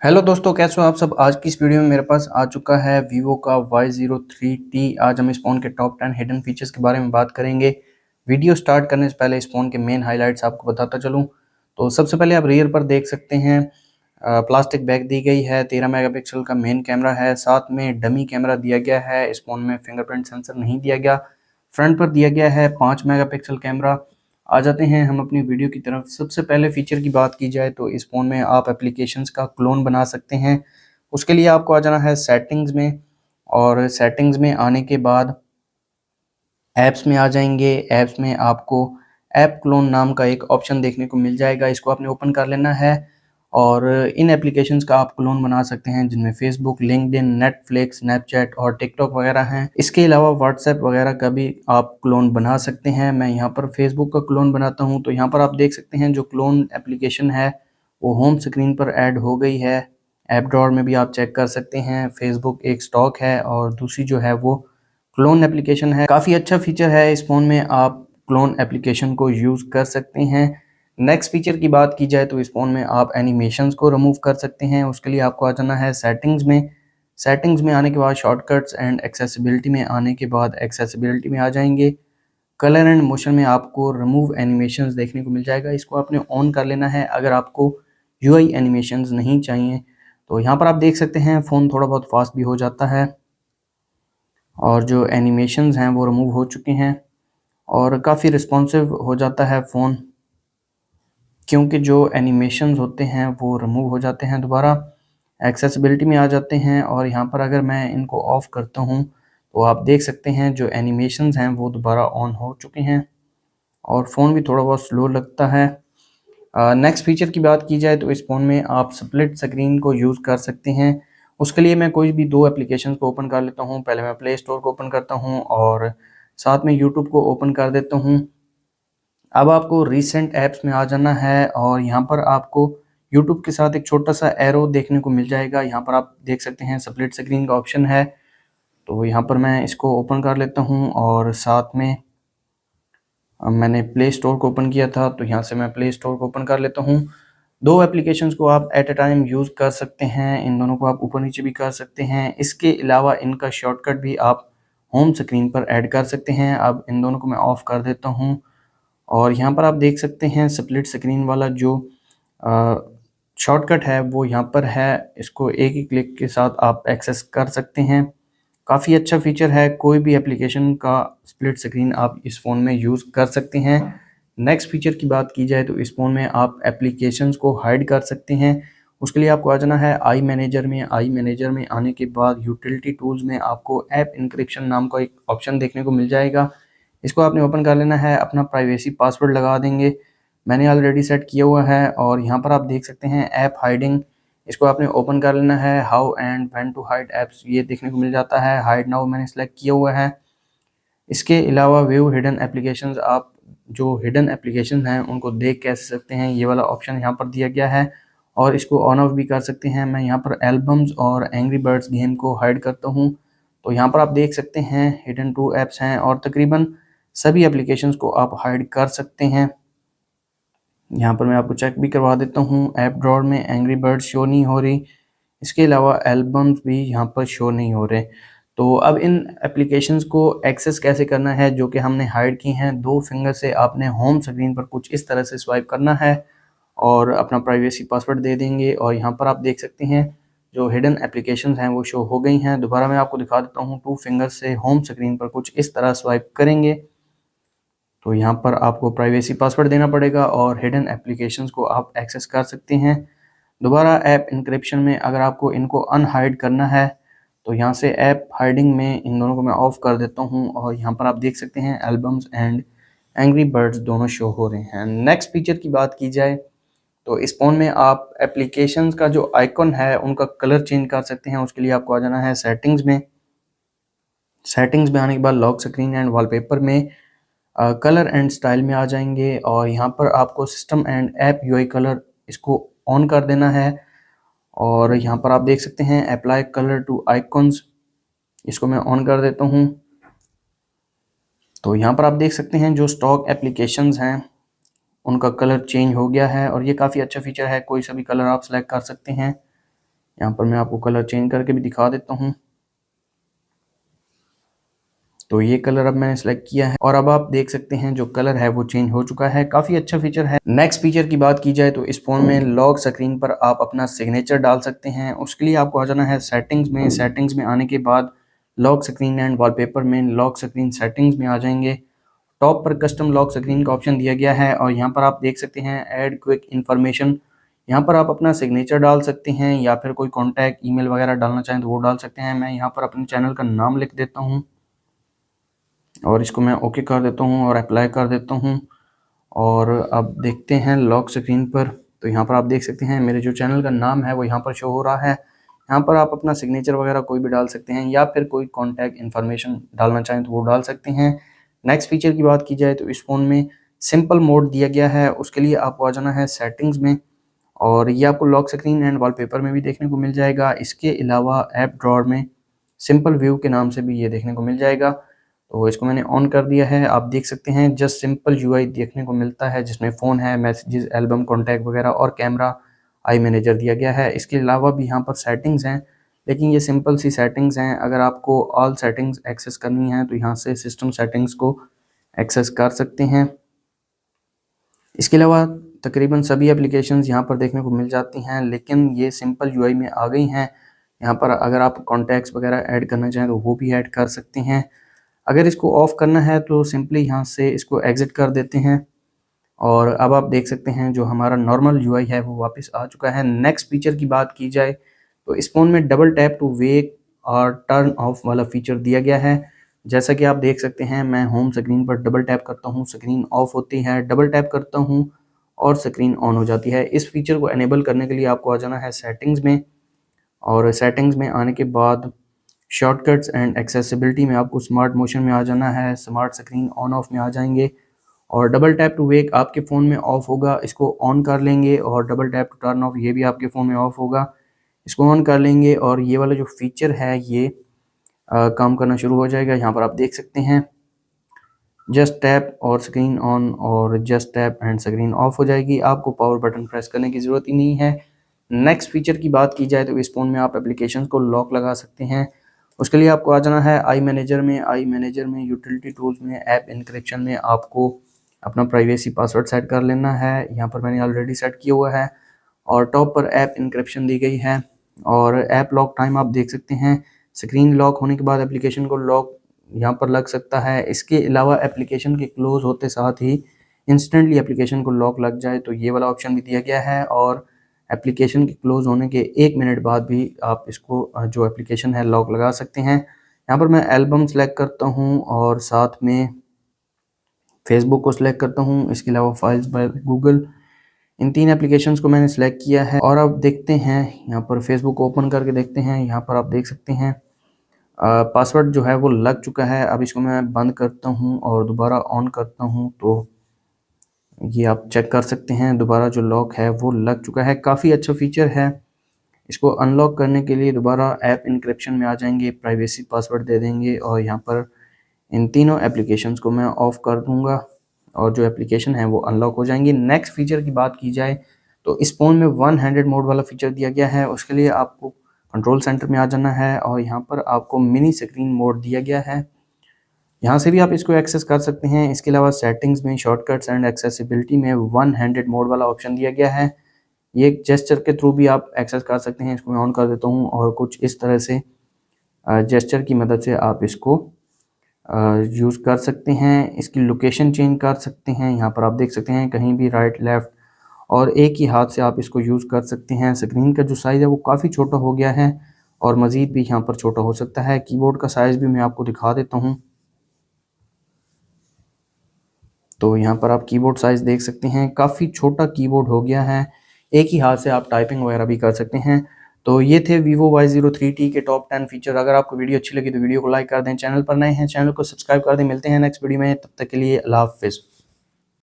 Hello दोस्तों, कैसे हो आप सब। आज की इस वीडियो में मेरे पास आ चुका है वीवो का Y03T। आज हम इस फ़ोन के टॉप 10 हिडन फीचर्स के बारे में बात करेंगे। वीडियो स्टार्ट करने से पहले इस फ़ोन के मेन हाइलाइट्स आपको बताता चलूं। तो सबसे पहले आप रियर पर देख सकते हैं प्लास्टिक बैग दी गई है। 13 मेगापिक्सल का मेन कैमरा है, साथ में डमी कैमरा दिया गया है। इस फ़ोन में फिंगरप्रिंट सेंसर नहीं दिया गया। फ्रंट पर दिया गया है 5 मेगापिक्सल कैमरा। आ जाते हैं हम अपनी वीडियो की तरफ। सबसे पहले फ़ीचर की बात की जाए तो इस फ़ोन में आप एप्लीकेशंस का क्लोन बना सकते हैं। उसके लिए आपको आ जाना है सेटिंग्स में, और सेटिंग्स में आने के बाद ऐप्स में आ जाएंगे। ऐप्स में आपको ऐप क्लोन नाम का एक ऑप्शन देखने को मिल जाएगा, इसको आपने ओपन कर लेना है। और इन एप्लीकेशंस का आप क्लोन बना सकते हैं जिनमें फेसबुक, लिंक्डइन, नेटफ्लिक्स, स्नैपचैट और टिकटॉक वगैरह हैं। इसके अलावा व्हाट्सएप वगैरह का भी आप क्लोन बना सकते हैं। मैं यहाँ पर फेसबुक का क्लोन बनाता हूँ। तो यहाँ पर आप देख सकते हैं जो क्लोन एप्लीकेशन है वो होम स्क्रीन पर ऐड हो गई है। ऐप ड्रॉअर में भी आप चेक कर सकते हैं। फेसबुक एक स्टॉक है और दूसरी जो है वो क्लोन एप्लीकेशन है। काफ़ी अच्छा फीचर है इस फ़ोन में, आप क्लोन एप्लीकेशन को यूज़ कर सकते हैं। नेक्स्ट फीचर की बात की जाए तो इस फ़ोन में आप एनिमेशंस को रिमूव कर सकते हैं। उसके लिए आपको आ जाना है सेटिंग्स में। सेटिंग्स में आने के बाद शॉर्टकट्स एंड एक्सेसिबिलिटी में आने के बाद एक्सेसिबिलिटी में आ जाएंगे। कलर एंड मोशन में आपको रिमूव एनिमेशंस देखने को मिल जाएगा, इसको आपने ऑन कर लेना है अगर आपको यूआई एनिमेशंस नहीं चाहिए। तो यहाँ पर आप देख सकते हैं फ़ोन थोड़ा बहुत फास्ट भी हो जाता है और जो एनिमेशंस हैं वो रिमूव हो चुके हैं और काफ़ी रिस्पॉन्सिव हो जाता है फ़ोन, क्योंकि जो एनिमेशंस होते हैं वो रिमूव हो जाते हैं दोबारा। एक्सेसिबिलिटी में आ जाते हैं और यहाँ पर अगर मैं इनको ऑफ़ करता हूँ तो आप देख सकते हैं जो एनिमेशंस हैं वो दोबारा ऑन हो चुके हैं और फ़ोन भी थोड़ा बहुत स्लो लगता है। नेक्स्ट फीचर की बात की जाए तो इस फ़ोन में आप स्प्लिट स्क्रीन को यूज़ कर सकते हैं। उसके लिए मैं कोई भी 2 एप्लीकेशंस को ओपन कर लेता हूँ। पहले मैं प्ले स्टोर को ओपन करता हूँ और साथ में यूट्यूब को ओपन कर देता हूँ। अब आपको रीसेंट ऐप्स में आ जाना है और यहाँ पर आपको यूट्यूब के साथ एक छोटा-सा एरो देखने को मिल जाएगा। यहाँ पर आप देख सकते हैं स्प्लिट स्क्रीन का ऑप्शन है। तो यहाँ पर मैं इसको ओपन कर लेता हूँ और साथ में मैंने प्ले स्टोर को ओपन किया था तो यहाँ से मैं प्ले स्टोर को ओपन कर लेता हूँ। 2 एप्लीकेशंस को आप एट अ टाइम यूज़ कर सकते हैं, इन दोनों को आप ऊपर-नीचे भी कर सकते हैं। इसके अलावा इनका शॉर्टकट भी आप होम स्क्रीन पर ऐड कर सकते हैं। अब इन दोनों को मैं ऑफ़ कर देता हूँ और यहाँ पर आप देख सकते हैं स्प्लिट स्क्रीन वाला जो अ, शॉर्टकट है वो यहाँ पर है। इसको एक ही क्लिक के साथ आप एक्सेस कर सकते हैं। काफ़ी अच्छा फीचर है, कोई भी एप्लीकेशन का स्प्लिट स्क्रीन आप इस फ़ोन में यूज़ कर सकते हैं। नेक्स्ट फीचर की बात की जाए तो इस फ़ोन में आप एप्लीकेशंस को हाइड कर सकते हैं। उसके लिए आपको आ जाना है आई मैनेजर में। आई मैनेजर में आने के बाद यूटिलिटी टूल्स में आपको ऐप इंक्रिप्शन नाम का एक ऑप्शन देखने को मिल जाएगा। इसको आपने ओपन कर लेना है, अपना प्राइवेसी पासवर्ड लगा देंगे। मैंने ऑलरेडी सेट किया हुआ है और यहाँ पर आप देख सकते हैं ऐप हाइडिंग, इसको आपने ओपन कर लेना है। How and when to hide apps ये देखने को मिल जाता है। हाइड नाउ मैंने सेलेक्ट किया हुआ है। इसके अलावा व्यू हिडन एप्लीकेशंस, आप जो हिडन एप्लीकेशन हैं उनको देख कैसे सकते हैं, ये वाला ऑप्शन यहाँ पर दिया गया है और इसको ऑन ऑफ भी कर सकते हैं। मैं यहाँ पर एल्बम्स और एंग्री बर्ड्स गेम को हाइड करता हूँ तो यहाँ पर आप देख सकते हैं हिडन 2 ऐप्स हैं और तकरीबन सभी एप्लीकेशंस को आप हाइड कर सकते हैं। यहाँ पर मैं आपको चेक भी करवा देता हूँ। ऐप ड्रॉअर में एंग्री बर्ड्स शो नहीं हो रही, इसके अलावा एल्बम्स भी यहाँ पर शो नहीं हो रहे। तो अब इन एप्लीकेशंस को एक्सेस कैसे करना है जो कि हमने हाइड की हैं। 2 फिंगर से आपने होम स्क्रीन पर कुछ इस तरह से स्वाइप करना है और अपना प्राइवेसी पासवर्ड दे देंगे और यहाँ पर आप देख सकते हैं जो हिडन एप्लीकेशंस हैं वो शो हो गई हैं। दोबारा मैं आपको दिखा देता हूँ। 2 फिंगर से होम स्क्रीन पर कुछ इस तरह स्वाइप करेंगे तो यहाँ पर आपको प्राइवेसी पासवर्ड देना पड़ेगा और हिडन एप्लीकेशंस को आप एक्सेस कर सकते हैं। दोबारा ऐप इंक्रिप्शन में अगर आपको इनको अनहाइड करना है तो यहाँ से ऐप हाइडिंग में इन दोनों को मैं ऑफ कर देता हूँ और यहाँ पर आप देख सकते हैं एल्बम्स एंड एंग्री बर्ड्स दोनों शो हो रहे हैं। नेक्स्ट फीचर की बात की जाए तो इस फ़ोन में आप एप्लीकेशंस का जो आइकॉन है उनका कलर चेंज कर सकते हैं। उसके लिए आपको आ जाना है सेटिंग्स में। सेटिंग्स में आने के बाद लॉक स्क्रीन एंड वॉलपेपर में कलर एंड स्टाइल में आ जाएंगे और यहाँ पर आपको system and app UI colour इसको ऑन कर देना है और यहाँ पर आप देख सकते हैं अप्लाई कलर टू आइकॉन्स, इसको मैं ऑन कर देता हूँ। तो यहाँ पर आप देख सकते हैं जो स्टॉक एप्लीकेशंस हैं उनका कलर चेंज हो गया है और ये काफ़ी अच्छा फीचर है। कोई सा भी कलर आप सेलेक्ट कर सकते हैं। यहाँ पर मैं आपको कलर चेंज करके भी दिखा देता हूँ। तो ये कलर अब मैंने सेलेक्ट किया है और अब आप देख सकते हैं जो कलर है वो चेंज हो चुका है। काफ़ी अच्छा फीचर है। नेक्स्ट फीचर की बात की जाए तो इस फ़ोन में लॉक स्क्रीन पर आप अपना सिग्नेचर डाल सकते हैं। उसके लिए आपको आ जाना है सेटिंग्स में। सेटिंग्स में आने के बाद लॉक स्क्रीन एंड वॉलपेपर में लॉक स्क्रीन सेटिंग्स में आ जाएंगे। टॉप पर कस्टम लॉक स्क्रीन का ऑप्शन दिया गया है और यहाँ पर आप देख सकते हैं ऐड क्विक इन्फॉर्मेशन। यहाँ पर आप अपना सिग्नेचर डाल सकते हैं या फिर कोई कॉन्टैक्ट ईमेल वगैरह डालना चाहें तो वो डाल सकते हैं। मैं यहाँ पर अपने चैनल का नाम लिख देता हूँ और इसको मैं ओके कर देता हूँ और अप्लाई कर देता हूँ। और अब देखते हैं लॉक स्क्रीन पर, तो यहाँ पर आप देख सकते हैं मेरे जो चैनल का नाम है वो यहाँ पर शो हो रहा है। यहाँ पर आप अपना सिग्नेचर वगैरह कोई भी डाल सकते हैं या फिर कोई कॉन्टैक्ट इन्फॉर्मेशन डालना चाहें तो वो डाल सकते हैं। नेक्स्ट फीचर की बात की जाए तो इस फ़ोन में सिंपल मोड दिया गया है। उसके लिए आपको आ जाना है सेटिंग्स में और ये आपको लॉक स्क्रीन एंड वॉलपेपर में भी देखने को मिल जाएगा। इसके अलावा ऐप ड्रॉअर में सिंपल व्यू के नाम से भी ये देखने को मिल जाएगा। तो इसको मैंने ऑन कर दिया है। आप देख सकते हैं जस्ट सिंपल यूआई देखने को मिलता है जिसमें फ़ोन है, मैसेजेस, एल्बम, कॉन्टैक्ट वगैरह और कैमरा आई मैनेजर दिया गया है। इसके अलावा भी यहाँ पर सेटिंग्स हैं, लेकिन ये सिंपल सी सेटिंग्स हैं। अगर आपको ऑल सेटिंग्स एक्सेस करनी है तो यहाँ से सिस्टम सेटिंग्स को एक्सेस कर सकते हैं। इसके अलावा तकरीबन सभी एप्लीकेशंस यहाँ पर देखने को मिल जाती हैं, लेकिन ये सिंपल यूआई में आ गई हैं। यहाँ पर अगर आप कॉन्टैक्ट्स वगैरह ऐड करना चाहें तो वो भी ऐड कर सकते हैं। अगर इसको ऑफ़ करना है तो सिंपली यहाँ से इसको एग्ज़िट कर देते हैं और अब आप देख सकते हैं जो हमारा नॉर्मल यूआई है वो वापस आ चुका है। नेक्स्ट फीचर की बात की जाए तो इस फ़ोन में डबल टैप टू वेक और टर्न ऑफ वाला फीचर दिया गया है। जैसा कि आप देख सकते हैं मैं होम स्क्रीन पर डबल टैप करता हूँ, स्क्रीन ऑफ होती है, डबल टैप करता हूँ और स्क्रीन ऑन हो जाती है। इस फीचर को एनेबल करने के लिए आपको आ जाना है सेटिंग्स में और सेटिंग्स में आने के बाद शॉर्टकट्स एंड एक्सेसिबिलिटी में आपको स्मार्ट मोशन में आ जाना है। स्मार्ट स्क्रीन ऑन ऑफ में आ जाएंगे और डबल टैप टू वेक आपके फ़ोन में ऑफ होगा, इसको ऑन कर लेंगे और double tap to turn off ये भी आपके फ़ोन में ऑफ होगा, इसको ऑन कर लेंगे और ये वाला जो फीचर है ये काम करना शुरू हो जाएगा। यहाँ पर आप देख सकते हैं जस्ट टैप और स्क्रीन ऑन और just tap and screen of हो जाएगी। आपको पावर बटन प्रेस करने की ज़रूरत ही नहीं है। नेक्स्ट फीचर की बात की जाए तो इस फ़ोन में आप एप्लीकेशन को लॉक लगा सकते हैं। उसके लिए आपको आ जाना है आई मैनेजर में। आई मैनेजर में यूटिलिटी टूल्स में ऐप इनक्रिप्शन में आपको अपना प्राइवेसी पासवर्ड सेट कर लेना है। यहाँ पर मैंने ऑलरेडी सेट किया हुआ है और टॉप पर ऐप इनक्रिप्शन दी गई है और ऐप लॉक टाइम आप देख सकते हैं। स्क्रीन लॉक होने के बाद एप्लीकेशन को लॉक यहाँ पर लग सकता है। इसके अलावा एप्लीकेशन के क्लोज़ होते साथ ही इंस्टेंटली एप्लीकेशन को लॉक लग जाए तो ये वाला ऑप्शन भी दिया गया है और एप्लीकेशन के क्लोज़ होने के 1 मिनट बाद भी आप इसको जो एप्लीकेशन है लॉक लगा सकते हैं। यहाँ पर मैं एल्बम सेलेक्ट करता हूँ और साथ में फेसबुक को सिलेक्ट करता हूँ। इसके अलावा files by Google, in 3 applications को मैंने सेलेक्ट किया है और अब देखते हैं यहाँ पर फेसबुक ओपन करके देखते हैं। यहाँ पर आप देख सकते हैं पासवर्ड जो है वो लग चुका है। अब इसको मैं बंद करता हूँ और दोबारा ऑन करता हूँ तो ये आप चेक कर सकते हैं दोबारा जो लॉक है वो लग चुका है। काफ़ी अच्छा फीचर है। इसको अनलॉक करने के लिए दोबारा ऐप इनक्रिप्शन में आ जाएंगे, प्राइवेसी पासवर्ड दे देंगे और यहाँ पर इन तीनों एप्लीकेशंस को मैं ऑफ़ कर दूँगा और जो एप्लीकेशन है वो अनलॉक हो जाएंगी। नेक्स्ट फीचर की बात की जाए तो इस फ़ोन में वन हैंडेड मोड वाला फीचर दिया गया है। उसके लिए आपको कंट्रोल सेंटर में आ जाना है और यहाँ पर आपको मिनी स्क्रीन मोड दिया गया है। यहाँ से भी आप इसको एक्सेस कर सकते हैं। इसके अलावा सेटिंग्स में शॉर्टकट्स एंड एक्सेसिबिलिटी में वन हैंडेड मोड वाला ऑप्शन दिया गया है। ये एक जेस्चर के थ्रू भी आप एक्सेस कर सकते हैं। इसको मैं ऑन कर देता हूँ और कुछ इस तरह से जेस्चर की मदद से आप इसको यूज़ कर सकते हैं। इसकी लोकेशन चेंज कर सकते हैं। यहाँ पर आप देख सकते हैं कहीं भी राइट लेफ़्ट और एक ही हाथ से आप इसको यूज़ कर सकते हैं। स्क्रीन का जो साइज़ है वो काफ़ी छोटा हो गया है और मज़ीद भी यहाँ पर छोटा हो सकता है। कीबोर्ड का साइज़ भी मैं आपको दिखा देता हूँ। तो यहाँ पर आप कीबोर्ड साइज़ देख सकते हैं, काफ़ी छोटा कीबोर्ड हो गया है। एक ही हाथ से आप टाइपिंग वगैरह भी कर सकते हैं। तो ये थे Vivo Y03T के टॉप 10 फीचर। अगर आपको वीडियो अच्छी लगी तो वीडियो को लाइक कर दें, चैनल पर नए हैं चैनल को सब्सक्राइब कर दें। मिलते हैं नेक्स्ट वीडियो में, तब तक के लिए अल्लाह हाफ़िज़।